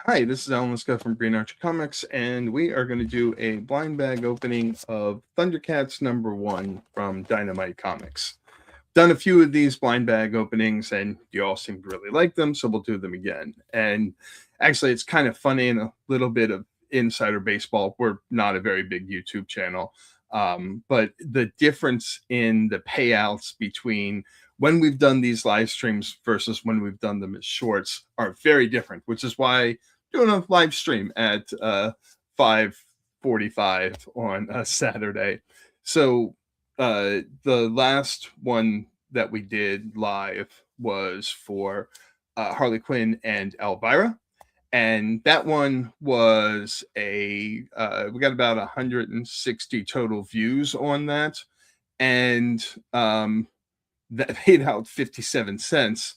Hi, this is Alan Liska from Green Archer Comics, and we are going to do a blind bag opening of Thundercats #1 from Dynamite Comics. Done a few of these blind bag openings, and you all seem to really like them, so we'll do them again. And actually, it's kind of funny and a little bit of insider baseball. We're not a very big YouTube channel, but the difference in the payouts between when we've done these live streams versus when we've done them as shorts are very different, which is why doing a live stream at 5:45 on a Saturday. So the last one that we did live was for Harley Quinn and Elvira. And that one was we got about 160 total views on that. And that paid out 57 cents.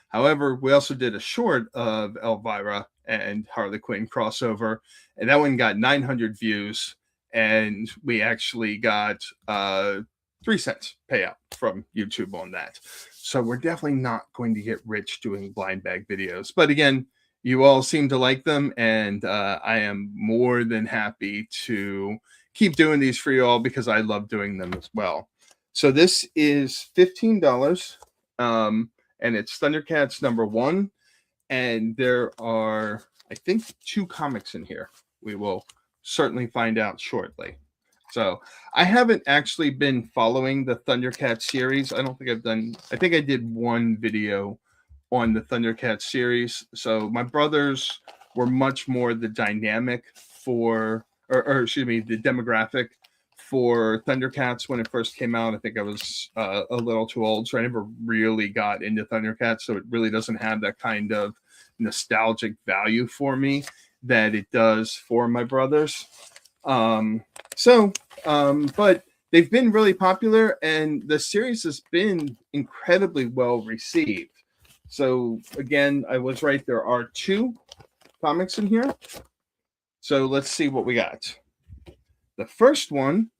However, we also did a short of Elvira and Harley Quinn crossover, and that one got 900 views, and we actually got 3 cents payout from YouTube on that. So we're definitely not going to get rich doing blind bag videos. But again, you all seem to like them, and I am more than happy to keep doing these for you all because I love doing them as well. So this is $15, and it's Thundercats #1, and there are, I think, 2 comics in here. We will certainly find out shortly. So I haven't actually been following the Thundercats series. I don't think I've done. I think I did one video on the Thundercats series. So my brothers were much more the dynamic for, or excuse me, the demographic for Thundercats when it first came out. I think I was a little too old, so I never really got into Thundercats. So it really doesn't have that kind of nostalgic value for me that it does for my brothers. But they've been really popular, and the series has been incredibly well received. So again, I was right. There are 2 comics in here. So let's see what we got. The first one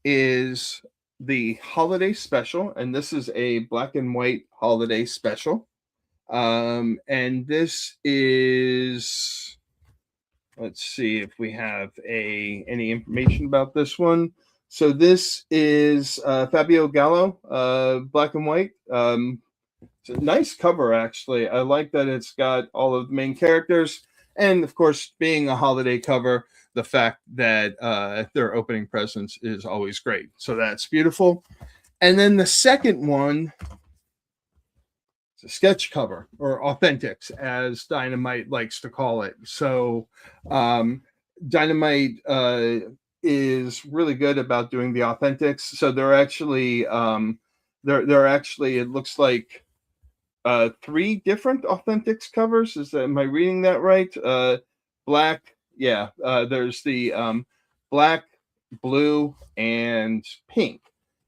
is the holiday special, and this is a black and white holiday special. And this is, let's see if we have any information about this one. So this is Fabio Gallo, black and white. It's a nice cover, actually. I like that it's got all of the main characters, and of course, being a holiday cover, the fact that their opening presents is always great. So that's beautiful. And then the second one, it's a sketch cover, or authentics, as Dynamite likes to call it. So Dynamite is really good about doing the authentics. So they're actually they're actually, it looks like 3 different authentics covers. Am I reading that right? Black. Yeah, there's the black, blue, and pink.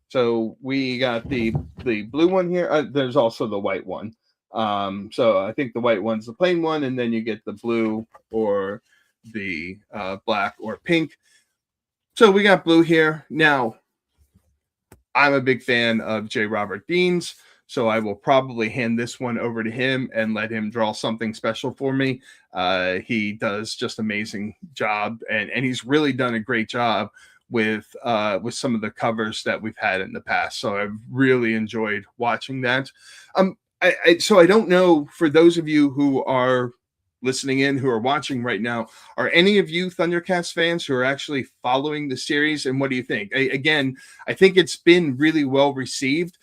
So we got the blue one here. There's also the white one. So I think the white one's the plain one, and then you get the blue or the black or pink. So we got blue here. Now, I'm a big fan of J. Robert Dean's, so I will probably hand this one over to him and let him draw something special for me. He does just amazing job, and he's really done a great job with some of the covers that we've had in the past. So I've really enjoyed watching that. So I don't know, for those of you who are listening in, who are watching right now, are any of you Thundercats fans who are actually following the series? And what do you think? Again, I think it's been really well received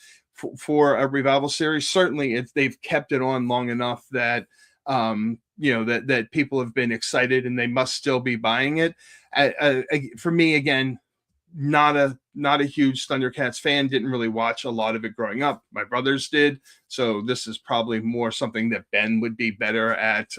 for a revival series. Certainly, if they've kept it on long enough that that people have been excited and they must still be buying it. For me, again, not a huge Thundercats fan. Didn't really watch a lot of it growing up. My brothers did, so this is probably more something that Ben would be better at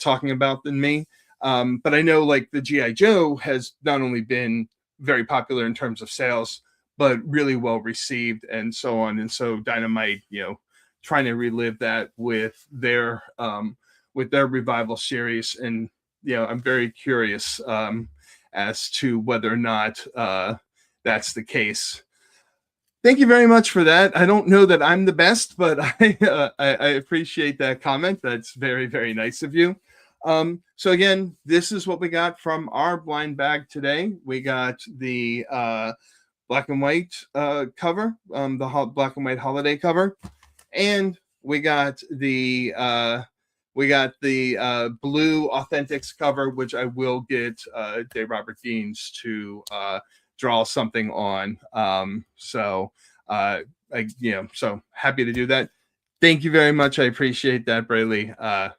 talking about than me. But I know, like, the G.I. Joe has not only been very popular in terms of sales, but really well received, and so on. And so Dynamite, trying to relive that with their revival series, and I'm very curious as to whether or not that's the case. Thank you very much for that. I don't know that I'm the best, but I appreciate that comment. That's very, very nice of you. So again, this is what we got from our blind bag today. We got the black and white cover, the black and white holiday cover, and we got the blue Authentics cover, which I will get Dave Robert Deans to draw something on. So so happy to do that. Thank you very much. I appreciate that, Braley. I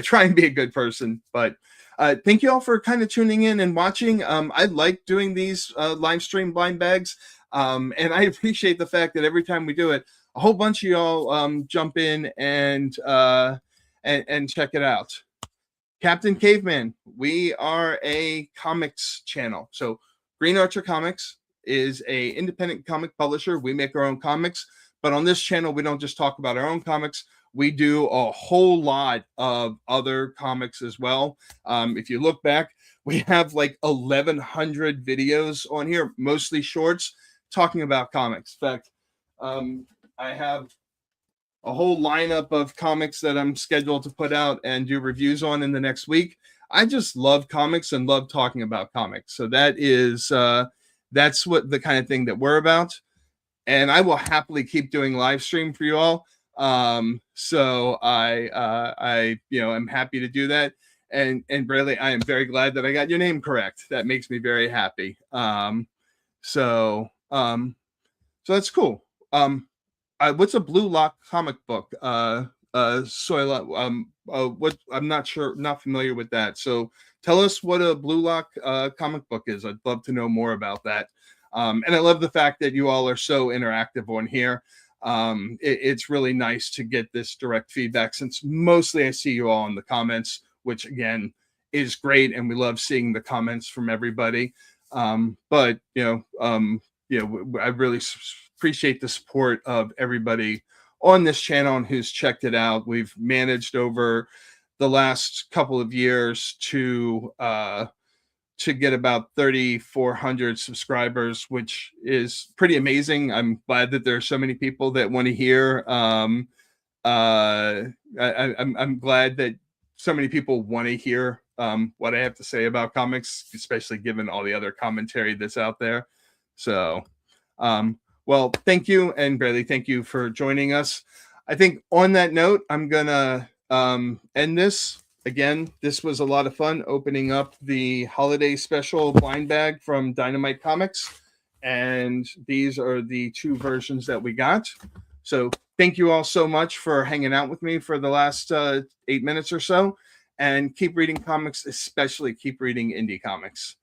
try and be a good person, but thank you all for kind of tuning in and watching. I like doing these live stream blind bags, and I appreciate the fact that every time we do it, a whole bunch of y'all jump in and check it out. Captain Caveman, we are a comics channel. So Green Archer Comics is a independent comic publisher. We make our own comics, but on this channel, we don't just talk about our own comics. We do a whole lot of other comics as well. If you look back, we have like 1,100 videos on here, mostly shorts, talking about comics. In fact, I have a whole lineup of comics that I'm scheduled to put out and do reviews on in the next week. I just love comics and love talking about comics. So that's what the kind of thing that we're about. And I will happily keep doing live stream for you all. So I am happy to do that. And Braley, I am very glad that I got your name correct. That makes me very happy. So that's cool. What's a Blue Lock comic book? What I'm not familiar with that. So tell us what a Blue Lock comic book is. I'd love to know more about that. And I love the fact that you all are so interactive on here. It's really nice to get this direct feedback, since mostly I see you all in the comments, which again is great, and we love seeing the comments from everybody. But I really appreciate the support of everybody on this channel and who's checked it out. We've managed over the last couple of years to get about 3,400 subscribers, which is pretty amazing. I'm glad that there are so many people that want to hear. I'm glad that so many people want to hear what I have to say about comics, especially given all the other commentary that's out there. So, well, thank you. And Braley, thank you for joining us. I think on that note, I'm going to end this. Again, this was a lot of fun opening up the holiday special blind bag from Dynamite Comics. And these are the two versions that we got. So thank you all so much for hanging out with me for the last 8 minutes or so. And keep reading comics, especially keep reading indie comics.